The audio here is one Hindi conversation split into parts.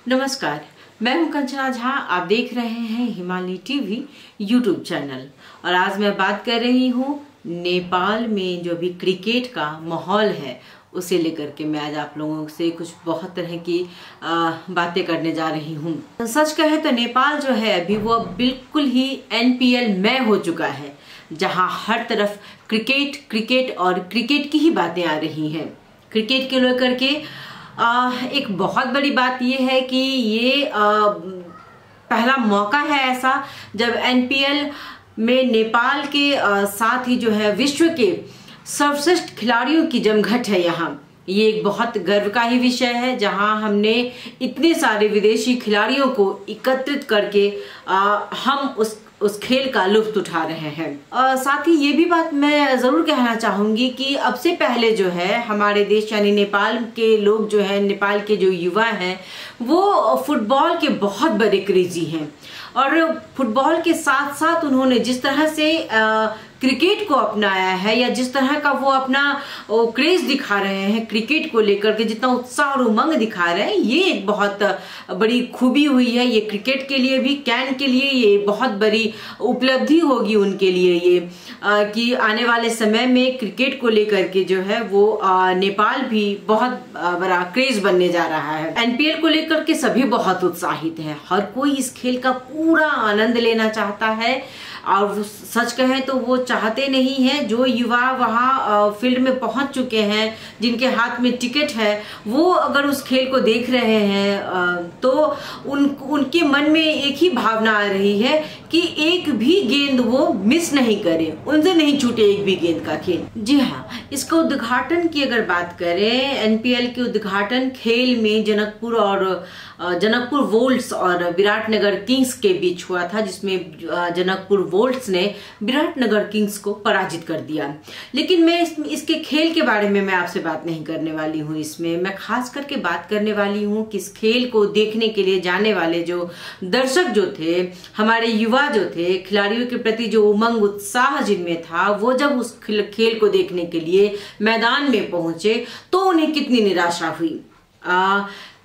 नमस्कार, मैं हूं कंचना झा। आप देख रहे हैं हिमालय टीवी यूट्यूब चैनल और आज मैं बात कर रही हूं नेपाल में जो भी क्रिकेट का माहौल है उसे लेकर के। मैं आज आप लोगों से कुछ बहुत तरह की बातें करने जा रही हूं। सच कहे तो नेपाल जो है अभी वो बिल्कुल ही NPL में हो चुका है, जहां हर तरफ क्रिकेट और क्रिकेट की ही बातें आ रही हैं। क्रिकेट के लेकर के एक बहुत बड़ी बात यह है कि ये पहला मौका है ऐसा जब NPL में नेपाल के साथ ही जो है विश्व के सर्वश्रेष्ठ खिलाड़ियों की जमघट है। यहाँ ये एक बहुत गर्व का ही विषय है, जहां हमने इतने सारे विदेशी खिलाड़ियों को एकत्रित करके हम उस खेल का लुत्फ उठा रहे हैं। साथ ही ये भी बात मैं जरूर कहना चाहूंगी कि अब से पहले जो है हमारे देश यानी नेपाल के लोग जो है, नेपाल के जो युवा हैं वो फुटबॉल के बहुत बड़े क्रेजी हैं और फुटबॉल के साथ साथ उन्होंने जिस तरह से क्रिकेट को अपनाया है या जिस तरह का वो अपना क्रेज दिखा रहे हैं क्रिकेट को लेकर के, जितना उत्साह और उमंग दिखा रहे हैं, ये एक बहुत बड़ी खूबी हुई है। ये क्रिकेट के लिए भी, कैन के लिए ये बहुत बड़ी उपलब्धि होगी उनके लिए ये कि आने वाले समय में क्रिकेट को लेकर के जो है वो नेपाल भी बहुत बड़ा क्रेज बनने जा रहा है। NPL को लेकर के सभी बहुत उत्साहित हैं, हर कोई इस खेल का पूरा आनंद लेना चाहता है और सच कहें तो वो चाहते नहीं हैं। जो युवा वहाँ फील्ड में पहुंच चुके हैं, जिनके हाथ में टिकट है, वो अगर उस खेल को देख रहे हैं तो उनके मन में एक ही भावना आ रही है कि एक भी गेंद वो मिस नहीं करे, उनसे नहीं छूटे एक भी गेंद का खेल। जी हाँ, इसका उद्घाटन की अगर बात करें, NPL के उद्घाटन खेल में जनकपुर वोल्ट्स और विराटनगर किंग्स के बीच हुआ था, जिसमें जनकपुर वोल्ट्स ने विराटनगर किंग्स को पराजित कर दिया। लेकिन मैं इसके खेल के बारे में मैं आपसे बात नहीं करने वाली हूँ। इसमें मैं खास करके बात करने वाली हूँ कि इस खेल को देखने के लिए जाने वाले जो दर्शक जो थे, हमारे युवा जो थे, खिलाड़ियों के प्रति जो उमंग उत्साह जिनमें था, वो जब उस खेल को देखने के लिए मैदान में पहुंचे तो उन्हें कितनी निराशा हुई।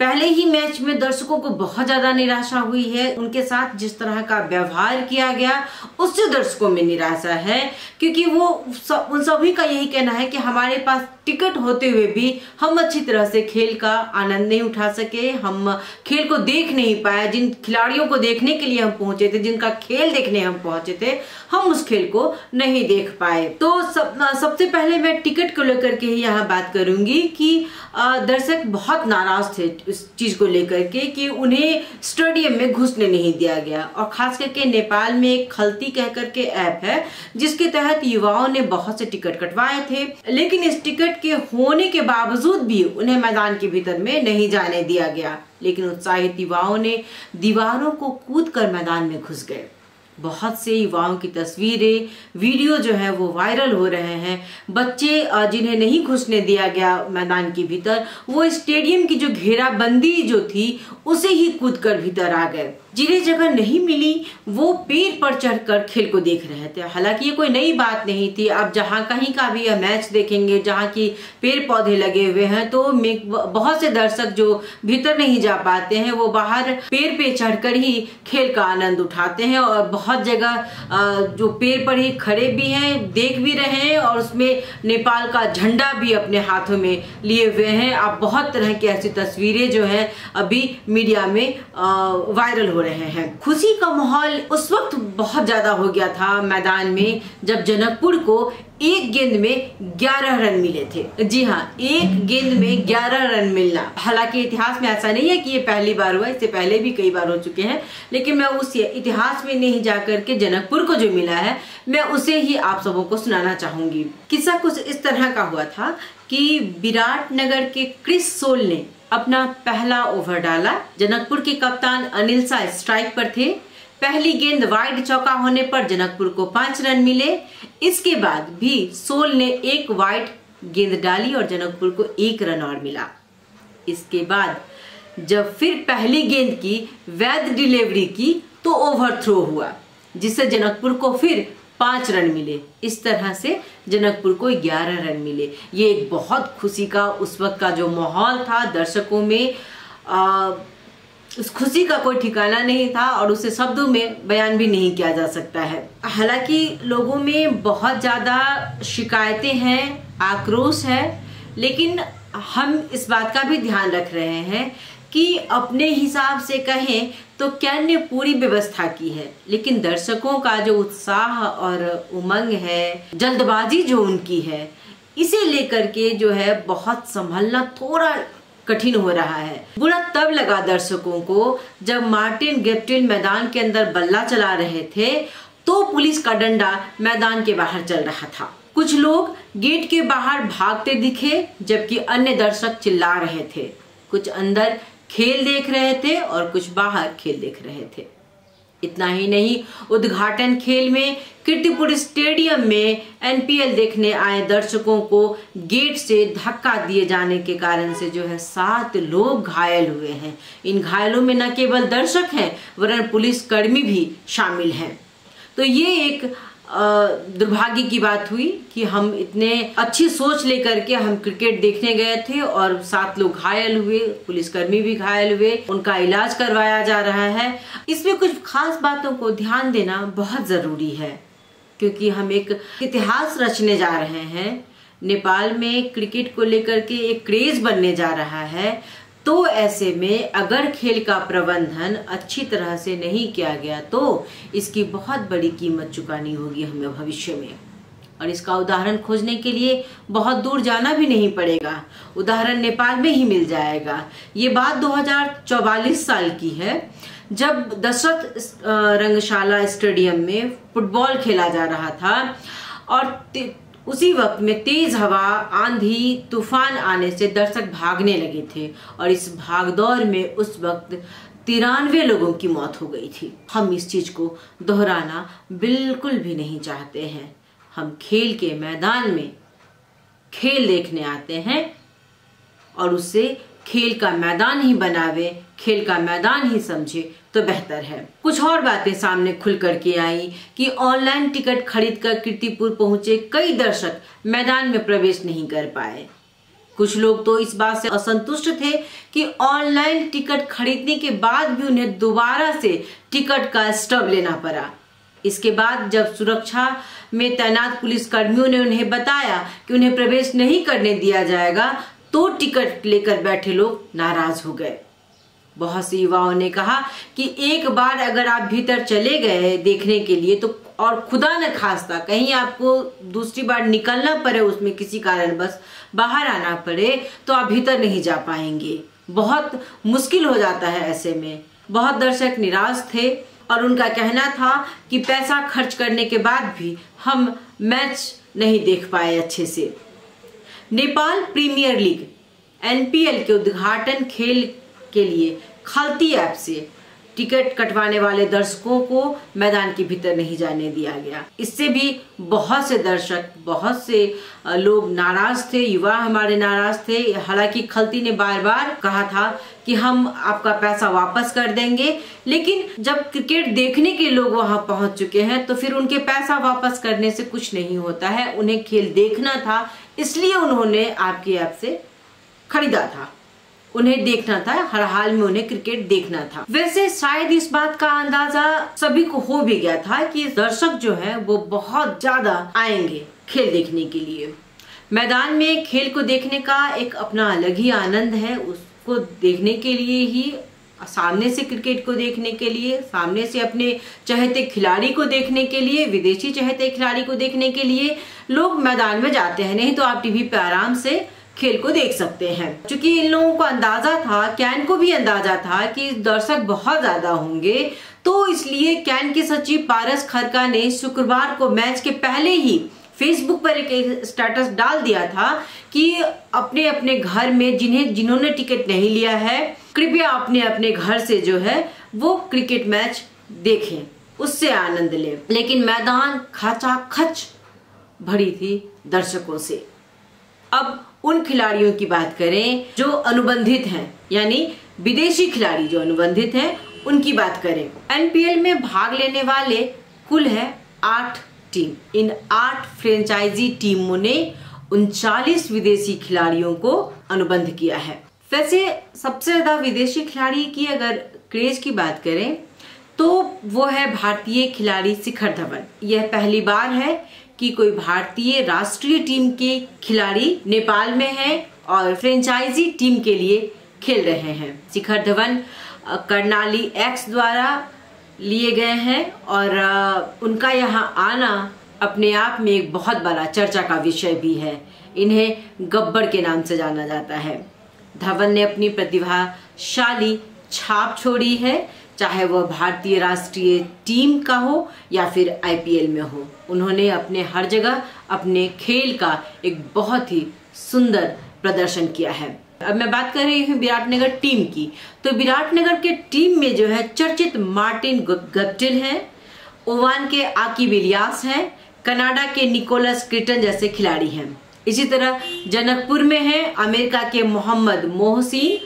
पहले ही मैच में दर्शकों को बहुत ज्यादा निराशा हुई है। उनके साथ जिस तरह का व्यवहार किया गया उससे दर्शकों में निराशा है, क्योंकि वो उन सभी का यही कहना है कि हमारे पास टिकट होते हुए भी हम अच्छी तरह से खेल का आनंद नहीं उठा सके, हम खेल को देख नहीं पाए। जिन खिलाड़ियों को देखने के लिए हम पहुंचे थे, जिनका खेल देखने हम पहुंचे थे, हम उस खेल को नहीं देख पाए। तो सबसे पहले मैं टिकट को लेकर के ही यहाँ बात करूंगी कि दर्शक बहुत नाराज थे इस चीज को लेकर के कि उन्हें स्टेडियम में घुसने नहीं दिया गया। और खास करके नेपाल में एक खलती कह करके ऐप है, जिसके तहत युवाओं ने बहुत से टिकट कटवाए थे, लेकिन इस टिकट के होने के बावजूद भी उन्हें मैदान के भीतर में नहीं जाने दिया गया। लेकिन उत्साहित युवाओं ने दीवारों को कूदकर मैदान में घुस गए। बहुत से युवाओं की तस्वीरें, वीडियो जो है वो वायरल हो रहे हैं। बच्चे जिन्हें नहीं घुसने दिया गया मैदान के भीतर, वो स्टेडियम की जो घेराबंदी जो थी उसे ही कूदकर भीतर आ गए। जिन्हें जगह नहीं मिली वो पेड़ पर चढ़कर खेल को देख रहे थे। हालांकि ये कोई नई बात नहीं थी। अब जहां कहीं का भी मैच देखेंगे, जहां की पेड़ पौधे लगे हुए हैं, तो बहुत से दर्शक जो भीतर नहीं जा पाते हैं वो बाहर पेड़ पे चढ़कर ही खेल का आनंद उठाते हैं। और बहुत जगह जो पेड़ पर ही खड़े भी हैं, देख भी रहे हैं और उसमें नेपाल का झंडा भी अपने हाथों में लिए हुए हैं। अब बहुत तरह की ऐसी तस्वीरें जो है अभी मीडिया में वायरल हो रहे हैं। खुशी का माहौल उस वक्त बहुत ज्यादा हो गया था मैदान में जब जनकपुर को एक गेंद में 11 रन मिले थे। जी हाँ, एक गेंद में 11 रन मिलना। हालांकि इतिहास में ऐसा नहीं है कि ये पहली बार हुआ, इससे पहले भी कई बार हो चुके हैं, लेकिन मैं उस इतिहास में नहीं जाकर के जनकपुर को जो मिला है मैं उसे ही आप सबों को सुनाना चाहूंगी। किस्सा कुछ इस तरह का हुआ था कि विराटनगर के क्रिस सोल ने अपना पहला ओवर डाला। जनकपुर के कप्तान अनिल शाह स्ट्राइक पर थे। पहली गेंद वाइड चौका होने पर जनकपुर को 5 रन मिले। इसके बाद भी सोल ने एक वाइड गेंद डाली और जनकपुर को 1 रन और मिला। इसके बाद जब फिर पहली गेंद की वैध डिलीवरी की तो ओवर थ्रो हुआ, जिससे जनकपुर को फिर 5 रन मिले। इस तरह से जनकपुर को 11 रन मिले। ये एक बहुत खुशी का उस वक्त का जो माहौल था दर्शकों में, उस खुशी का कोई ठिकाना नहीं था और उसे शब्दों में बयान भी नहीं किया जा सकता है। हालांकि लोगों में बहुत ज़्यादा शिकायतें हैं, आक्रोश है, लेकिन हम इस बात का भी ध्यान रख रहे हैं कि अपने हिसाब से कहें तो कैन ने पूरी व्यवस्था की है, लेकिन दर्शकों का जो उत्साह और उमंग है, जल्दबाजी जो उनकी है, इसे लेकर के जो है बहुत संभलना थोड़ा कठिन हो रहा है। बुरा तब लगा दर्शकों को जब मार्टिन गैप्टिल मैदान के अंदर बल्ला चला रहे थे तो पुलिस का डंडा मैदान के बाहर चल रहा था। कुछ लोग गेट के बाहर भागते दिखे जबकि अन्य दर्शक चिल्ला रहे थे। कुछ अंदर खेल देख रहे थे और कुछ बाहर खेल देख रहे थे। इतना ही नहीं, उद्घाटन खेल में कीर्तिपुर स्टेडियम में एनपीएल देखने आए दर्शकों को गेट से धक्का दिए जाने के कारण से जो है 7 लोग घायल हुए हैं। इन घायलों में न केवल दर्शक हैं वरन पुलिसकर्मी भी शामिल हैं। तो ये एक दुर्भाग्य की बात हुई कि हम इतने अच्छी सोच लेकर के हम क्रिकेट देखने गए थे और 7 लोग घायल हुए, पुलिसकर्मी भी घायल हुए, उनका इलाज करवाया जा रहा है। इसमें कुछ खास बातों को ध्यान देना बहुत जरूरी है क्योंकि हम एक इतिहास रचने जा रहे हैं। नेपाल में क्रिकेट को लेकर के एक क्रेज बनने जा रहा है, तो ऐसे में अगर खेल का प्रबंधन अच्छी तरह से नहीं किया गया तो इसकी बहुत बड़ी कीमत चुकानी होगी हमें भविष्य में। और इसका उदाहरण खोजने के लिए बहुत दूर जाना भी नहीं पड़ेगा, उदाहरण नेपाल में ही मिल जाएगा। ये बात 2044 साल की है जब दशरथ रंगशाला स्टेडियम में फुटबॉल खेला जा रहा था और उसी वक्त में तेज हवा, आंधी, तूफान आने से दर्शक भागने लगे थे और इस भागदौड़ में उस वक्त 93 लोगों की मौत हो गई थी। हम इस चीज को दोहराना बिल्कुल भी नहीं चाहते हैं। हम खेल के मैदान में खेल देखने आते हैं और उससे खेल का मैदान ही बनावे, खेल का मैदान ही समझे तो बेहतर है। कुछ और बातें सामने खुल करके आई कि ऑनलाइन टिकट खरीदकर कीर्तिपुर पहुंचे कई दर्शक मैदान में प्रवेश नहीं कर पाए। कुछ लोग तो इस बात से असंतुष्ट थे कि ऑनलाइन टिकट खरीदने के बाद भी उन्हें दोबारा से टिकट का स्टब लेना पड़ा। इसके बाद जब सुरक्षा में तैनात पुलिस कर्मियों ने उन्हें बताया कि उन्हें प्रवेश नहीं करने दिया जाएगा तो टिकट लेकर बैठे लोग नाराज हो गए। बहुत से युवाओं ने कहा कि एक बार अगर आप भीतर चले गए देखने के लिए तो और खुदा न खास्ता कहीं आपको दूसरी बार निकलना पड़े, उसमें किसी कारणवश बाहर आना पड़े तो आप भीतर नहीं जा पाएंगे। बहुत मुश्किल हो जाता है ऐसे में। बहुत दर्शक निराश थे और उनका कहना था कि पैसा खर्च करने के बाद भी हम मैच नहीं देख पाए अच्छे से। नेपाल प्रीमियर लीग एनपीएल के उद्घाटन खेल के लिए खलती ऐप से टिकट कटवाने वाले दर्शकों को मैदान के भीतर नहीं जाने दिया गया। इससे भी बहुत से दर्शक, बहुत से लोग नाराज थे, युवा हमारे नाराज थे। हालांकि खलती ने बार बार कहा था कि हम आपका पैसा वापस कर देंगे, लेकिन जब क्रिकेट देखने के लोग वहां पहुंच चुके हैं तो फिर उनके पैसा वापस करने से कुछ नहीं होता है। उन्हें खेल देखना था, इसलिए उन्होंने आपकी ऐप से खरीदा था। उन्हें देखना था, हर हाल में उन्हें क्रिकेट देखना था। वैसे शायद इस बात का अंदाजा सभी को हो भी गया था कि दर्शक जो है वो बहुत ज्यादा आएंगे खेल देखने के लिए। मैदान में खेल को देखने का एक अपना अलग ही आनंद है। उसको देखने के लिए ही, सामने से क्रिकेट को देखने के लिए, सामने से अपने चहेते खिलाड़ी को देखने के लिए, विदेशी चहेते खिलाड़ी को देखने के लिए लोग मैदान में जाते हैं। नहीं तो आप टीवी पे आराम से खेल को देख सकते हैं। क्योंकि इन लोगों को अंदाजा था, कैन को भी अंदाजा था कि दर्शक बहुत ज्यादा होंगे, तो इसलिए कैन के सचिव पारस खरका ने शुक्रवार को मैच के पहले ही फेसबुक पर एक स्टेटस डाल दिया था कि अपने अपने घर में जिन्होंने टिकट नहीं लिया है कृपया अपने अपने घर से जो है वो क्रिकेट मैच देखें, उससे आनंद लें। लेकिन मैदान खचाखच भरी थी दर्शकों से। अब उन खिलाड़ियों की बात करें जो अनुबंधित हैं, यानी विदेशी खिलाड़ी जो अनुबंधित हैं, उनकी बात करें। एनपीएल में भाग लेने वाले कुल है 8 टीम। इन 8 फ्रेंचाइजी टीमों ने 39 विदेशी खिलाड़ियों को अनुबंध किया है। वैसे सबसे ज्यादा विदेशी खिलाड़ी की अगर क्रेज की बात करें तो वो है भारतीय खिलाड़ी शिखर धवन। यह पहली बार है कि कोई भारतीय राष्ट्रीय टीम के खिलाड़ी नेपाल में है और फ्रेंचाइजी टीम के लिए खेल रहे हैं। शिखर धवन कर्णाली एक्स द्वारा लिए गए हैं और उनका यहाँ आना अपने आप में एक बहुत बड़ा चर्चा का विषय भी है। इन्हें गब्बर के नाम से जाना जाता है। धवन ने अपनी प्रतिभाशाली छाप छोड़ी है, चाहे वह भारतीय राष्ट्रीय टीम का हो या फिर आईपीएल में हो। उन्होंने अपने हर जगह अपने खेल का एक बहुत ही सुंदर प्रदर्शन किया है। अब मैं बात कर रही हूँ विराटनगर टीम की। तो विराटनगर के टीम में जो है चर्चित मार्टिन गप्टिल है, ओमान के आकिब इलियास हैं, कनाडा के निकोलस क्रिटन जैसे खिलाड़ी हैं। इसी तरह जनकपुर में है अमेरिका के मोहम्मद मोहसिन,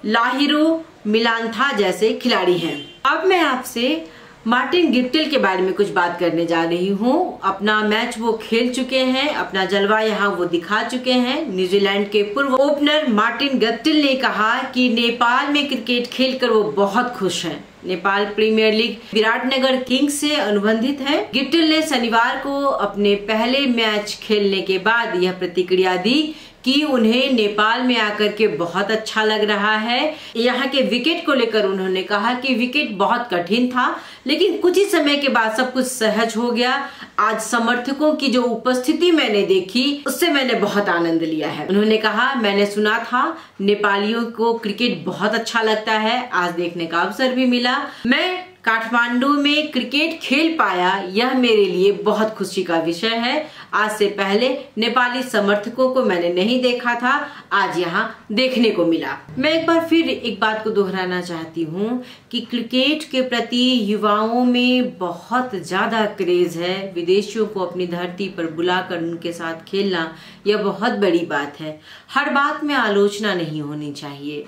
लाहिरू मिलांथा जैसे खिलाड़ी हैं। अब मैं आपसे मार्टिन गप्टिल के बारे में कुछ बात करने जा रही हूँ। अपना मैच वो खेल चुके हैं, अपना जलवा यहाँ वो दिखा चुके हैं। न्यूजीलैंड के पूर्व ओपनर मार्टिन गप्टिल ने कहा कि नेपाल में क्रिकेट खेलकर वो बहुत खुश हैं। Nepal premier league Biratnagar kings से अनुबंधित है। गप्टिल ने शनिवार को अपने पहले मैच खेलने के बाद यह प्रतिक्रिया दी कि उन्हें नेपाल में आकर के बहुत अच्छा लग रहा है। यहाँ के विकेट को लेकर उन्होंने कहा कि विकेट बहुत कठिन था, लेकिन कुछ ही समय के बाद सब कुछ सहज हो गया। आज समर्थकों की जो उपस्थिति मैंने देखी उससे मैंने बहुत आनंद लिया है। उन्होंने कहा, मैंने सुना था नेपालियों को क्रिकेट बहुत अच्छा लगता है, आज देखने का अवसर भी मिला। मैं काठमांडू में क्रिकेट खेल पाया, यह मेरे लिए बहुत खुशी का विषय है। आज से पहले नेपाली समर्थकों को मैंने नहीं देखा था, आज यहाँ देखने को मिला। मैं एक बार फिर एक बात को दोहराना चाहती हूँ कि क्रिकेट के प्रति युवाओं में बहुत ज्यादा क्रेज है। विदेशियों को अपनी धरती पर बुलाकर उनके साथ खेलना यह बहुत बड़ी बात है। हर बात में आलोचना नहीं होनी चाहिए।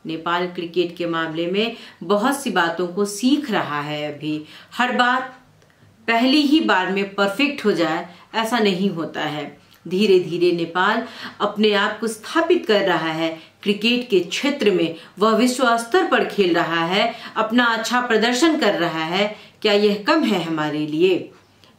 नेपाल क्रिकेट के मामले में बहुत सी बातों को सीख रहा है। अभी हर बात पहली ही बार में परफेक्ट हो जाए ऐसा नहीं होता है। धीरे धीरे नेपाल अपने आप को स्थापित कर रहा है। क्रिकेट के क्षेत्र में वह विश्व स्तर पर खेल रहा है, अपना अच्छा प्रदर्शन कर रहा है। क्या यह कम है हमारे लिए?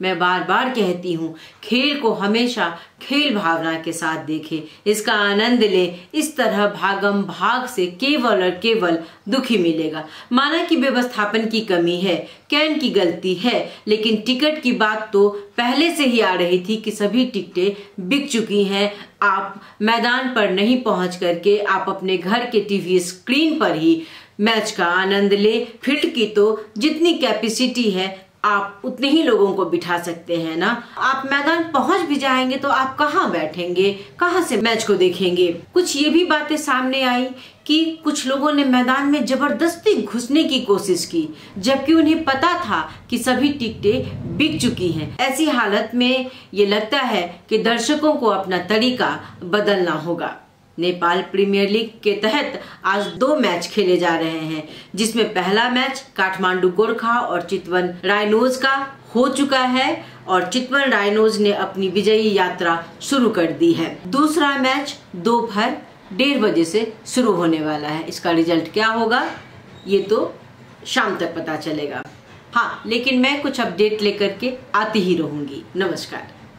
मैं बार बार कहती हूँ, खेल को हमेशा खेल भावना के साथ देखें, इसका आनंद लें। इस तरह भागम भाग से केवल और केवल दुख ही मिलेगा। माना कि व्यवस्थापन की कमी है, कैन की गलती है, लेकिन टिकट की बात तो पहले से ही आ रही थी कि सभी टिकटें बिक चुकी हैं। आप मैदान पर नहीं पहुंच करके आप अपने घर के टीवी स्क्रीन पर ही मैच का आनंद ले। फील्ड की तो जितनी कैपेसिटी है आप उतने ही लोगों को बिठा सकते हैं ना। आप मैदान पहुंच भी जाएंगे तो आप कहाँ बैठेंगे, कहाँ से मैच को देखेंगे? कुछ ये भी बातें सामने आई कि कुछ लोगों ने मैदान में जबरदस्ती घुसने की कोशिश की, जबकि उन्हें पता था कि सभी टिकटें बिक चुकी हैं। ऐसी हालत में ये लगता है कि दर्शकों को अपना तरीका बदलना होगा। नेपाल प्रीमियर लीग के तहत आज 2 मैच खेले जा रहे हैं, जिसमें पहला मैच काठमांडू गोरखा और चितवन राइनोज का हो चुका है और चितवन राइनोज ने अपनी विजयी यात्रा शुरू कर दी है। दूसरा मैच दोपहर 1:30 बजे से शुरू होने वाला है। इसका रिजल्ट क्या होगा ये तो शाम तक पता चलेगा। हाँ, लेकिन मैं कुछ अपडेट लेकर के आती ही रहूंगी। नमस्कार।